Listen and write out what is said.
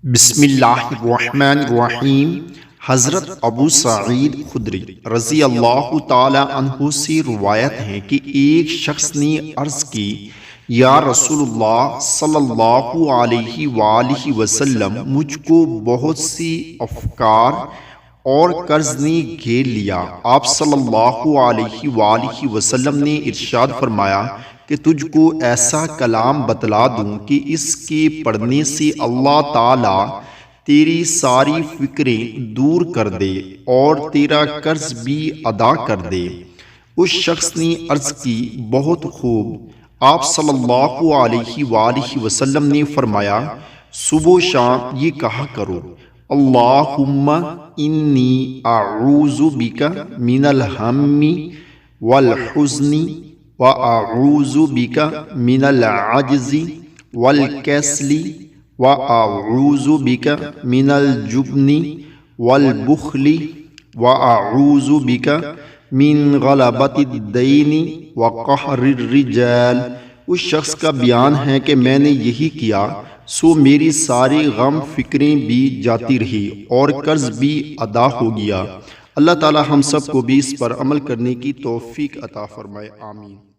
بسم اللہ الرحمن الرحیم۔ حضرت ابو سعید خدری رضی اللہ تعالی عنہ سے روایت ہے کہ ایک شخص نے عرض کی، یا رسول اللہ صلی اللہ علیہ وآلہ وسلم، مجھ کو بہت سی افکار اور قرض نے گھیر لیا۔ آپ صلی اللہ علیہ وآلہ وسلم نے ارشاد فرمایا کہ تجھ کو ایسا کلام بتلا دوں کہ اس کے پڑھنے سے اللہ تعالیٰ تیری ساری فکریں دور کر دے اور تیرا قرض بھی ادا کر دے۔ اس شخص نے عرض کی، بہت خوب۔ آپ صلی اللہ علیہ وآلہ وسلم نے فرمایا، صبح و شام یہ کہا کرو، اللہم انی اعوذ بک من الہم والحزن وَأَعُوذُ بِكَ مِنَ الْعَجْزِ وَالْكَسْلِ وَأَعُوذُ بِكَ مِنَ الْجُبْنِ وَالْبُخْلِ وَأَعُوذُ بِكَ مِنْ غَلَبَةِ الدَّيْنِ وَقَهْرِ الرِّجَالِ۔ اس شخص کا بیان ہے کہ میں نے یہی کیا، سو میری ساری غم فکریں بھی جاتی رہی اور قرض بھی ادا ہو گیا۔ اللہ تعالی ہم سب کو بھی اس پر عمل کرنے کی توفیق عطا فرمائے، آمین۔